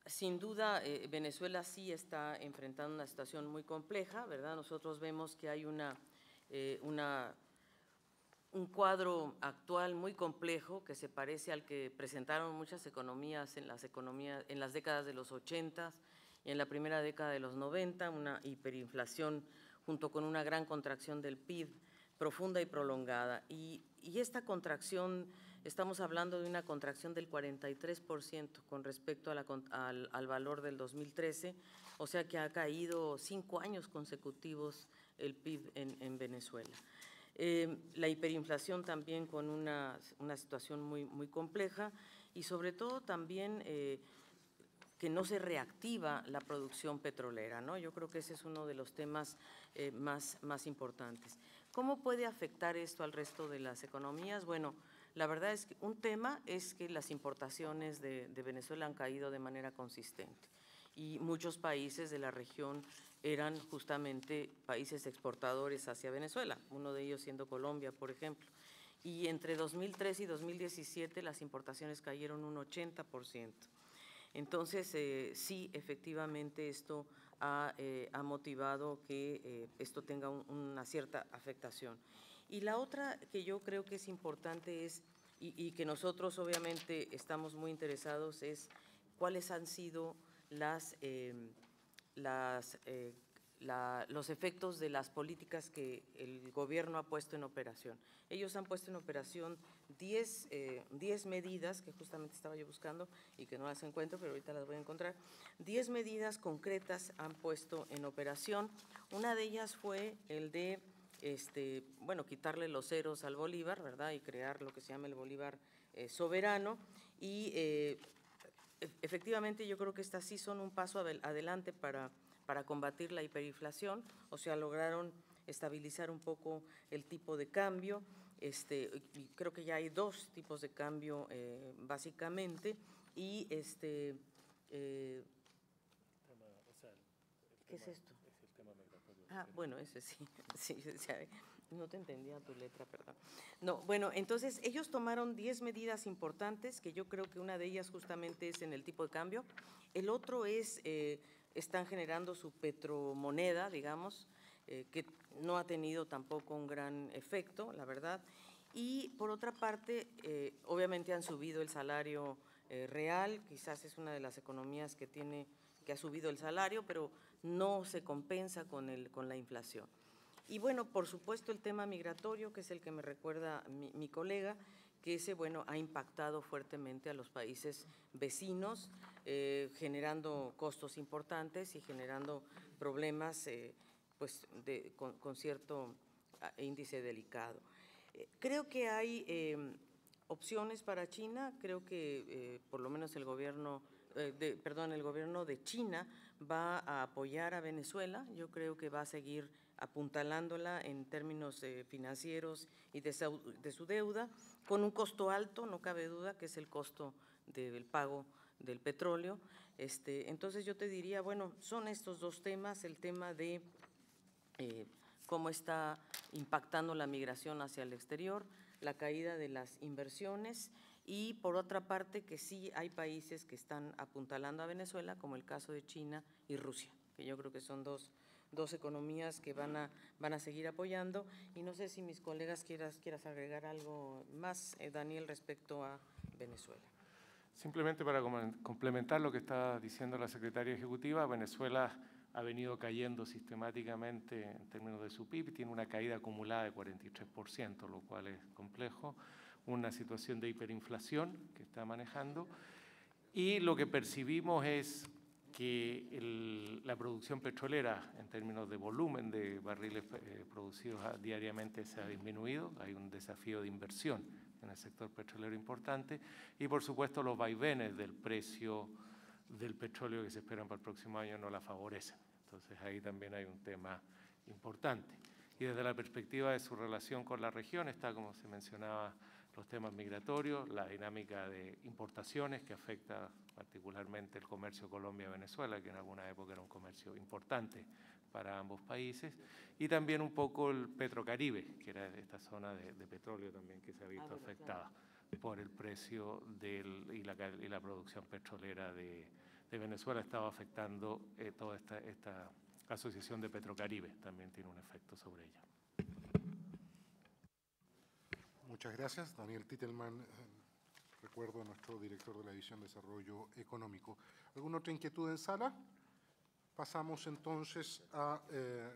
sin duda, Venezuela sí está enfrentando una situación muy compleja, ¿verdad? Nosotros vemos que hay un cuadro actual muy complejo que se parece al que presentaron muchas economías en las décadas de los 80 y en la primera década de los 90 una hiperinflación junto con una gran contracción del PIB profunda y prolongada. Y esta contracción, estamos hablando de una contracción del 43% con respecto a al valor del 2013, o sea que ha caído 5 años consecutivos el PIB en Venezuela. La hiperinflación también con una situación muy compleja y sobre todo también que no se reactiva la producción petrolera, ¿no? Yo creo que ese es uno de los temas más importantes. ¿Cómo puede afectar esto al resto de las economías? Bueno, la verdad es que un tema es que las importaciones de Venezuela han caído de manera consistente y muchos países de la región eran justamente países exportadores hacia Venezuela, uno de ellos siendo Colombia, por ejemplo. Y entre 2003 y 2017 las importaciones cayeron un 80%. Entonces, sí, efectivamente, esto ha motivado que esto tenga una cierta afectación. Y la otra que yo creo que es importante es, y que nosotros obviamente estamos muy interesados, es cuáles han sido los efectos de las políticas que el gobierno ha puesto en operación. Ellos han puesto en operación 10 medidas, que justamente estaba yo buscando y que no las encuentro, pero ahorita las voy a encontrar. 10 medidas concretas han puesto en operación. Una de ellas fue el de, bueno, quitarle los ceros al bolívar, ¿verdad? Y crear lo que se llama el bolívar soberano. Y efectivamente yo creo que estas sí son un paso adelante para combatir la hiperinflación, o sea, lograron estabilizar un poco el tipo de cambio. Y creo que ya hay 2 tipos de cambio básicamente, y ¿qué es esto? Es el tema migratorio. Ah, bueno, ese sí, sí, no te entendía tu letra, perdón. No, bueno, entonces ellos tomaron 10 medidas importantes, que yo creo que una de ellas justamente es en el tipo de cambio. El otro es, están generando su petromoneda, digamos, que no ha tenido tampoco un gran efecto, la verdad. Y por otra parte, obviamente han subido el salario real, quizás es una de las economías que ha subido el salario, pero no se compensa con la inflación. Y bueno, por supuesto el tema migratorio, que es el que me recuerda mi colega, que ese, bueno, ha impactado fuertemente a los países vecinos, generando costos importantes y generando problemas pues con cierto índice delicado. Creo que hay opciones para China, creo que por lo menos el gobierno de China va a apoyar a Venezuela. Yo creo que va a seguir apuntalándola en términos financieros y de su deuda, con un costo alto, no cabe duda, que es el costo del pago del petróleo. Entonces yo te diría, bueno, son estos 2 temas, el tema de cómo está impactando la migración hacia el exterior, la caída de las inversiones, y por otra parte que sí hay países que están apuntalando a Venezuela, como el caso de China y Rusia, que yo creo que son dos economías que van a seguir apoyando. Y no sé si mis colegas quieras agregar algo más, Daniel, respecto a Venezuela. Simplemente para complementar lo que está diciendo la secretaria ejecutiva, Venezuela ha venido cayendo sistemáticamente en términos de su PIB, tiene una caída acumulada de 43%, lo cual es complejo, una situación de hiperinflación que está manejando, y lo que percibimos es que la producción petrolera en términos de volumen de barriles producidos diariamente se ha disminuido, hay un desafío de inversión en el sector petrolero importante, y por supuesto los vaivenes del precio del petróleo que se esperan para el próximo año no la favorecen. Entonces ahí también hay un tema importante. Y desde la perspectiva de su relación con la región está, como se mencionaba, los temas migratorios, la dinámica de importaciones que afecta particularmente el comercio Colombia-Venezuela, que en alguna época era un comercio importante para ambos países, y también un poco el Petrocaribe, que era esta zona de petróleo también que se ha visto afectada por el precio y la producción petrolera de Venezuela. Estaba afectando toda esta asociación de Petrocaribe, también tiene un efecto sobre ella. Muchas gracias. Daniel Titelman, recuerdo, nuestro director de la División de Desarrollo Económico. ¿Alguna otra inquietud en sala? Pasamos entonces a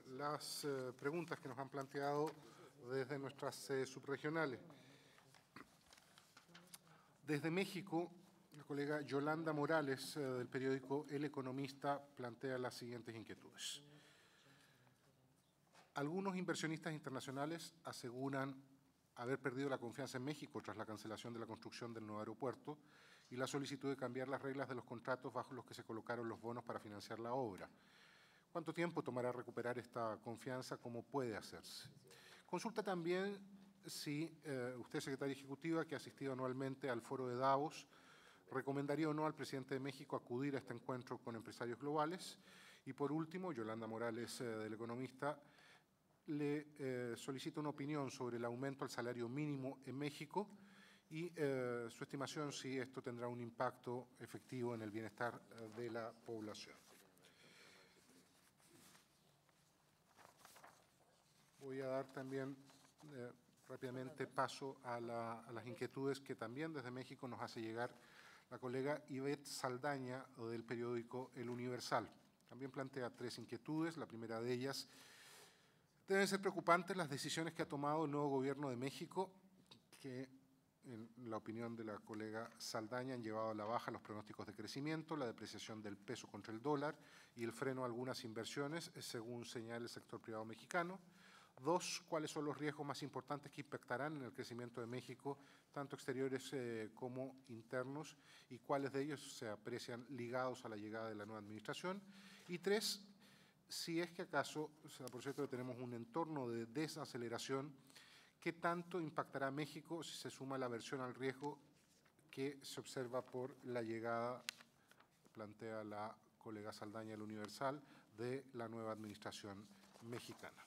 las preguntas que nos han planteado desde nuestras sedes subregionales. Desde México, la colega Yolanda Morales, del periódico El Economista, plantea las siguientes inquietudes. Algunos inversionistas internacionales aseguran haber perdido la confianza en México tras la cancelación de la construcción del nuevo aeropuerto y la solicitud de cambiar las reglas de los contratos bajo los que se colocaron los bonos para financiar la obra. ¿Cuánto tiempo tomará recuperar esta confianza? ¿Cómo puede hacerse? Consulta también si usted, secretaria ejecutiva, que ha asistido anualmente al foro de Davos, recomendaría o no al presidente de México acudir a este encuentro con empresarios globales. Y por último, Yolanda Morales, del Economista, le solicita una opinión sobre el aumento al salario mínimo en México y su estimación si esto tendrá un impacto efectivo en el bienestar de la población. Voy a dar también rápidamente paso a las inquietudes que también desde México nos hace llegar la colega Ivette Saldaña del periódico El Universal. También plantea 3 inquietudes. La primera de ellas: deben ser preocupantes las decisiones que ha tomado el nuevo gobierno de México, que en la opinión de la colega Saldaña han llevado a la baja los pronósticos de crecimiento, la depreciación del peso contra el dólar y el freno a algunas inversiones, según señala el sector privado mexicano. 2, ¿cuáles son los riesgos más importantes que impactarán en el crecimiento de México, tanto exteriores como internos, y cuáles de ellos se aprecian ligados a la llegada de la nueva administración? Y 3, si es que acaso, por cierto, que tenemos un entorno de desaceleración, ¿qué tanto impactará México si se suma la aversión al riesgo que se observa por la llegada, plantea la colega Saldaña del Universal, de la nueva administración mexicana?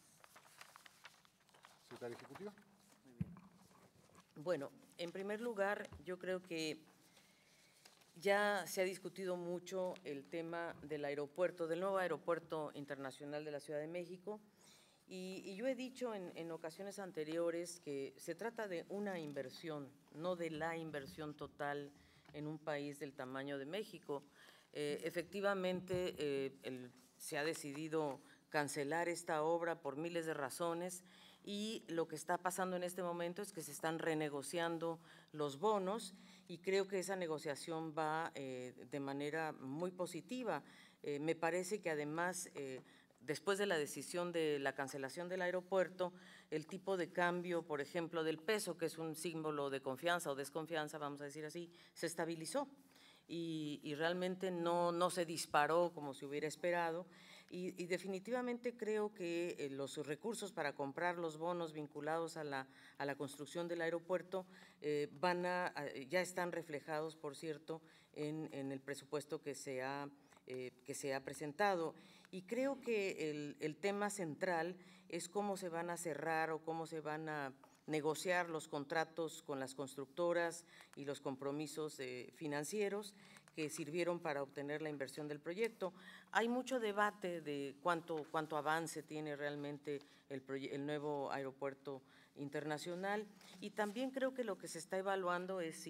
Secretaria Ejecutiva. Muy bien. Bueno, en primer lugar, yo creo que ya se ha discutido mucho el tema del aeropuerto, del nuevo aeropuerto internacional de la Ciudad de México, y yo he dicho en ocasiones anteriores que se trata de una inversión, no de la inversión total en un país del tamaño de México. Efectivamente, se ha decidido cancelar esta obra por miles de razones, y lo que está pasando en este momento es que se están renegociando los bonos, y creo que esa negociación va de manera muy positiva. Me parece que además, después de la decisión de la cancelación del aeropuerto, el tipo de cambio, por ejemplo, del peso, que es un símbolo de confianza o desconfianza, vamos a decir así, se estabilizó y realmente no se disparó como se hubiera esperado. Y definitivamente creo que los recursos para comprar los bonos vinculados a la construcción del aeropuerto ya están reflejados, por cierto, en el presupuesto que se ha presentado. Y creo que el tema central es cómo se van a cerrar o cómo se van a negociar los contratos con las constructoras y los compromisos financieros que sirvieron para obtener la inversión del proyecto. Hay mucho debate de cuánto avance tiene realmente el nuevo aeropuerto internacional, y también creo que lo que se está evaluando es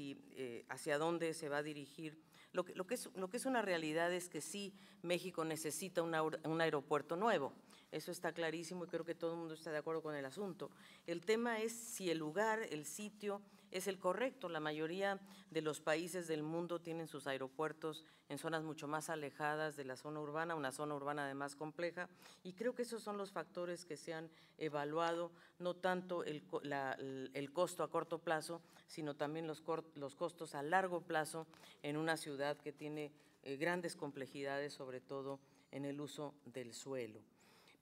hacia dónde se va a dirigir. Lo que es una realidad es que sí, México necesita un aeropuerto nuevo. Eso está clarísimo y creo que todo el mundo está de acuerdo con el asunto. El tema es si el lugar, el sitio, es el correcto. La mayoría de los países del mundo tienen sus aeropuertos en zonas mucho más alejadas de la zona urbana, una zona urbana además compleja, y creo que esos son los factores que se han evaluado, no tanto el costo a corto plazo, sino también los costos a largo plazo en una ciudad que tiene grandes complejidades, sobre todo en el uso del suelo.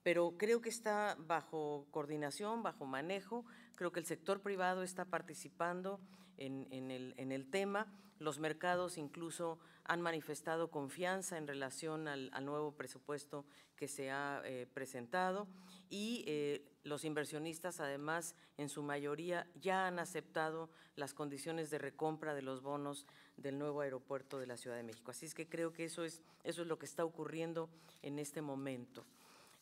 Pero creo que está bajo coordinación, bajo manejo. Creo que el sector privado está participando en el tema. Los mercados incluso han manifestado confianza en relación al nuevo presupuesto que se ha presentado, y los inversionistas además en su mayoría ya han aceptado las condiciones de recompra de los bonos del nuevo aeropuerto de la Ciudad de México. Así es que creo que eso es lo que está ocurriendo en este momento.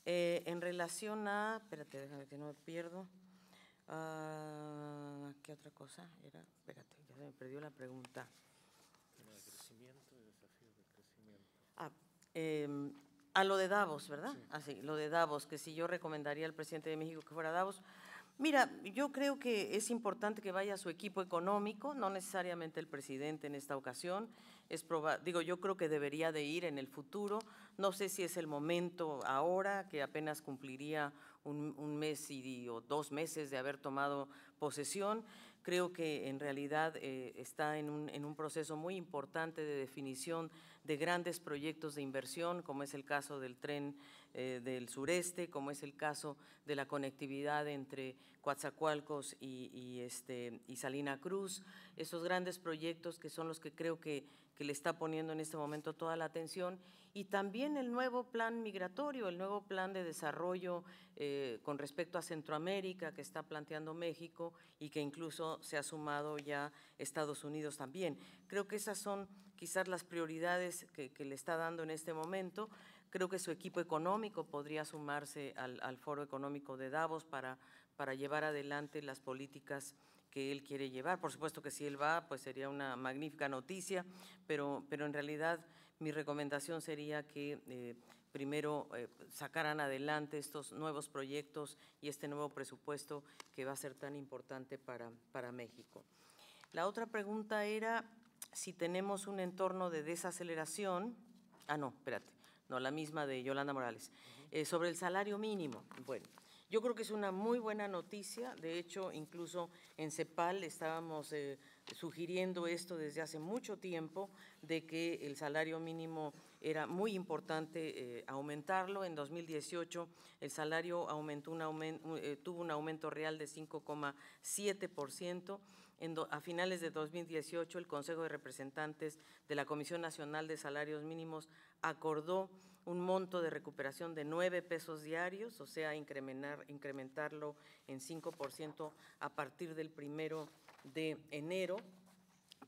En relación a, espérate, déjame que no me pierdo, ¿qué otra cosa era? Espérate, ya se me perdió la pregunta. Tema de crecimiento y desafíos de crecimiento. A lo de Davos, ¿verdad? Sí. Así, lo de Davos, que si yo recomendaría al presidente de México que fuera a Davos. Mira, yo creo que es importante que vaya su equipo económico, no necesariamente el presidente en esta ocasión. Yo creo que debería de ir en el futuro. No sé si es el momento ahora, que apenas cumpliría un mes o 2 meses de haber tomado posesión. Creo que en realidad está en un proceso muy importante de definición de grandes proyectos de inversión, como es el caso del tren del sureste, como es el caso de la conectividad entre Coatzacoalcos y Salina Cruz, esos grandes proyectos que son los que creo que le está poniendo en este momento toda la atención, y también el nuevo plan migratorio, el nuevo plan de desarrollo con respecto a Centroamérica que está planteando México y que incluso se ha sumado ya Estados Unidos también. Creo que esas son quizás las prioridades que le está dando en este momento. Creo que su equipo económico podría sumarse al Foro Económico de Davos para llevar adelante las políticas que él quiere llevar. Por supuesto que si él va, pues sería una magnífica noticia, pero en realidad mi recomendación sería que primero sacaran adelante estos nuevos proyectos y este nuevo presupuesto que va a ser tan importante para México. La otra pregunta era si tenemos un entorno de desaceleración. No, espérate, no, la misma de Yolanda Morales. Sobre el salario mínimo, bueno, yo creo que es una muy buena noticia. De hecho, incluso en CEPAL estábamos sugiriendo esto desde hace mucho tiempo, de que el salario mínimo era muy importante aumentarlo. En 2018 el salario tuvo un aumento real de 5,7%. A finales de 2018 el Consejo de Representantes de la Comisión Nacional de Salarios Mínimos acordó un monto de recuperación de 9 pesos diarios, o sea, incrementarlo en 5% a partir del 1 de enero,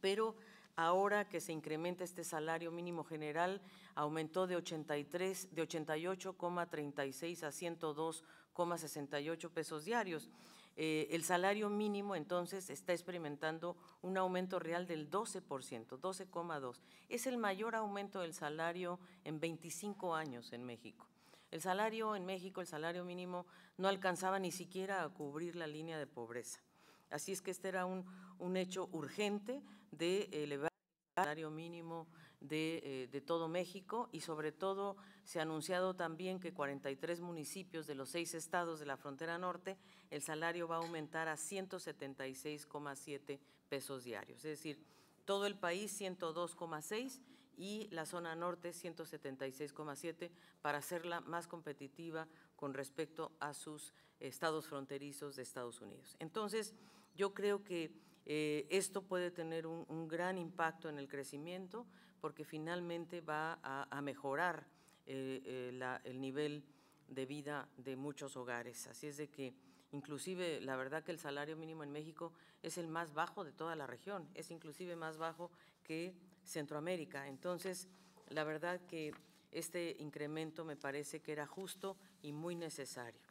pero ahora que se incrementa este salario mínimo general, aumentó de 88,36 a 102,68 pesos diarios. El salario mínimo entonces está experimentando un aumento real del 12%, 12,2%. Es el mayor aumento del salario en 25 años en México. El salario en México, el salario mínimo, no alcanzaba ni siquiera a cubrir la línea de pobreza. Así es que este era un hecho urgente de elevar el salario mínimo de todo México, y sobre todo se ha anunciado también que 43 municipios de los 6 estados de la frontera norte, el salario va a aumentar a 176,7 pesos diarios, es decir, todo el país 102,6 y la zona norte 176,7, para hacerla más competitiva con respecto a sus estados fronterizos de Estados Unidos. Entonces, yo creo que esto puede tener un gran impacto en el crecimiento, porque finalmente va a mejorar el nivel de vida de muchos hogares. Así es de que inclusive la verdad que el salario mínimo en México es el más bajo de toda la región, es inclusive más bajo que Centroamérica. Entonces, la verdad que este incremento me parece que era justo y muy necesario.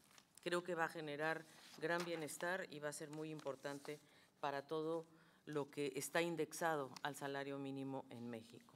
Creo que va a generar gran bienestar y va a ser muy importante para todo lo que está indexado al salario mínimo en México.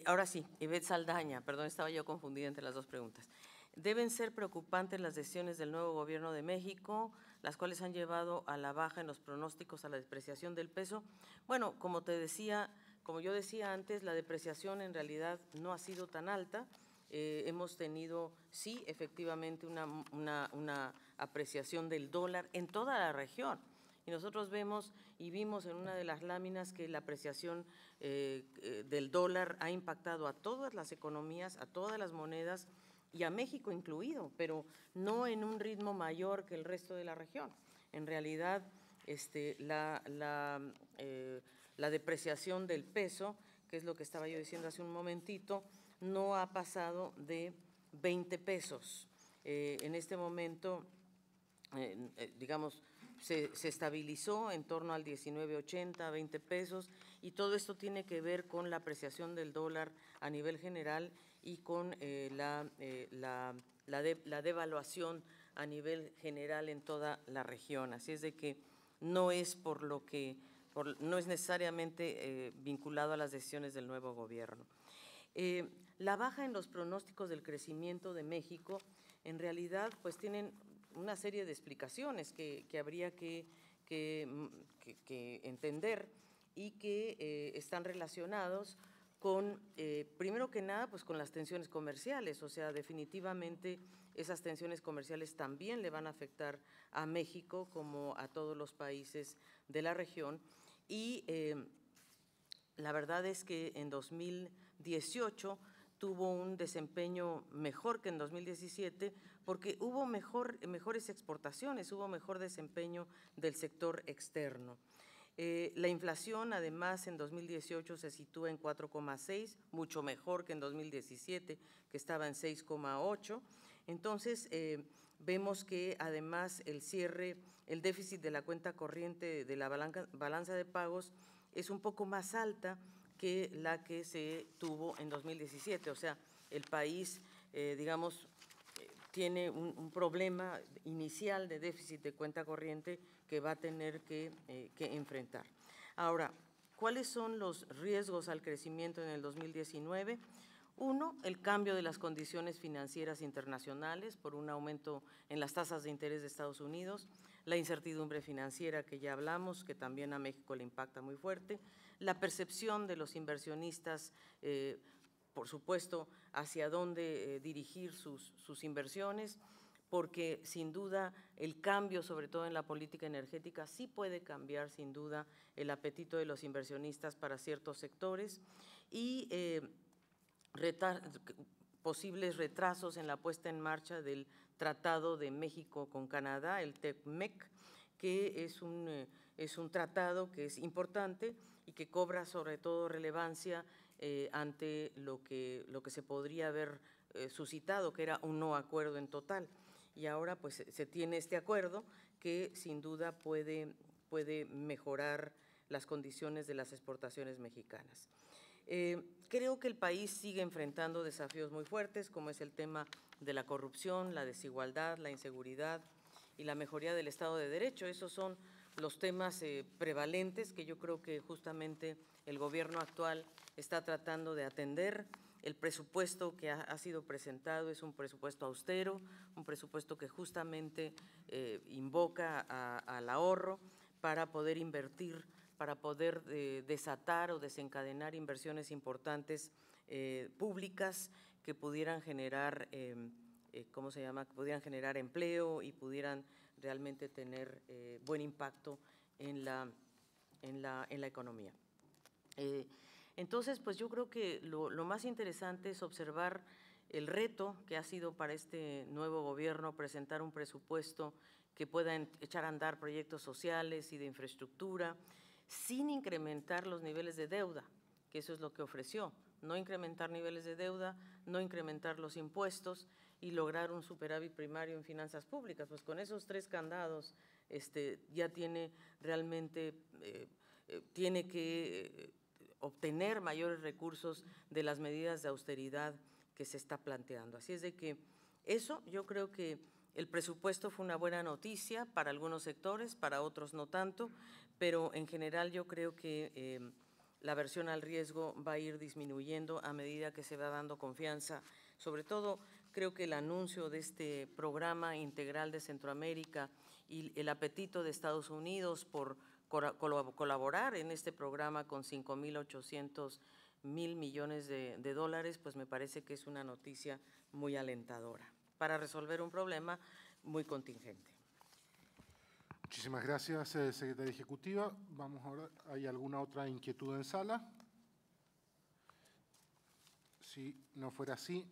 Ahora sí, Ivette Saldaña, perdón, estaba yo confundida entre las dos preguntas. Deben ser preocupantes las decisiones del nuevo gobierno de México, las cuales han llevado a la baja en los pronósticos a la depreciación del peso. Bueno, como yo decía antes, la depreciación en realidad no ha sido tan alta. Hemos tenido, sí, efectivamente, una apreciación del dólar en toda la región. Y nosotros vimos en una de las láminas que la apreciación del dólar ha impactado a todas las economías, a todas las monedas y a México incluido, pero no en un ritmo mayor que el resto de la región. En realidad, la depreciación del peso, que es lo que estaba yo diciendo hace un momentito, no ha pasado de 20 pesos. En este momento, digamos, se estabilizó en torno al 19.80, 20 pesos, y todo esto tiene que ver con la apreciación del dólar a nivel general y con la devaluación a nivel general en toda la región. Así es de que no es no es necesariamente vinculado a las decisiones del nuevo gobierno. La baja en los pronósticos del crecimiento de México, en realidad, pues tienen una serie de explicaciones que habría que entender y que están relacionados con, primero que nada, pues con las tensiones comerciales. O sea, definitivamente esas tensiones comerciales también le van a afectar a México como a todos los países de la región. Y la verdad es que en 2018 tuvo un desempeño mejor que en 2017 porque hubo mejores exportaciones, hubo mejor desempeño del sector externo. La inflación, además, en 2018 se sitúa en 4,6, mucho mejor que en 2017, que estaba en 6,8. Entonces, vemos que además el déficit de la cuenta corriente de la balanza de pagos es un poco más alta que la que se tuvo en 2017. O sea, el país, digamos, tiene un problema inicial de déficit de cuenta corriente que va a tener que enfrentar. Ahora, ¿cuáles son los riesgos al crecimiento en el 2019? Uno, el cambio de las condiciones financieras internacionales por un aumento en las tasas de interés de Estados Unidos, la incertidumbre financiera que ya hablamos, que también a México le impacta muy fuerte, la percepción de los inversionistas, por supuesto, hacia dónde dirigir sus inversiones, porque sin duda el cambio, sobre todo en la política energética, sí puede cambiar sin duda el apetito de los inversionistas para ciertos sectores y posibles retrasos en la puesta en marcha del Tratado de México con Canadá, el TECMEC, que es un tratado que es importante y que cobra sobre todo relevancia ante lo que se podría haber suscitado, que era un no acuerdo en total. Y ahora pues se tiene este acuerdo que sin duda puede mejorar las condiciones de las exportaciones mexicanas. Creo que el país sigue enfrentando desafíos muy fuertes, como es el tema de la corrupción, la desigualdad, la inseguridad y la mejoría del Estado de Derecho. Esos son los temas prevalentes que yo creo que justamente el gobierno actual está tratando de atender. El presupuesto que ha sido presentado es un presupuesto austero, un presupuesto que justamente invoca al ahorro para poder invertir, para poder desatar o desencadenar inversiones importantes públicas que pudieran generar, pudieran generar empleo y pudieran realmente tener buen impacto en la economía. Entonces, pues yo creo que lo más interesante es observar el reto que ha sido para este nuevo gobierno presentar un presupuesto que pueda echar a andar proyectos sociales y de infraestructura sin incrementar los niveles de deuda, que eso es lo que ofreció, no incrementar niveles de deuda, no incrementar los impuestos y lograr un superávit primario en finanzas públicas. Pues con esos tres candados ya tiene realmente, tiene que obtener mayores recursos de las medidas de austeridad que se está planteando. Así es de que eso, yo creo que el presupuesto fue una buena noticia para algunos sectores, para otros no tanto, pero en general yo creo que la aversión al riesgo va a ir disminuyendo a medida que se va dando confianza. Sobre todo, creo que el anuncio de este programa integral de Centroamérica y el apetito de Estados Unidos por colaborar en este programa con 5.800 millones de dólares, pues me parece que es una noticia muy alentadora para resolver un problema muy contingente. Muchísimas gracias, secretaria ejecutiva. Vamos ahora, ¿hay alguna otra inquietud en sala? Si no fuera así,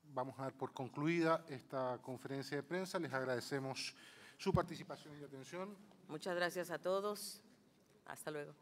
vamos a dar por concluida esta conferencia de prensa. Les agradecemos su participación y atención. Muchas gracias a todos. Hasta luego.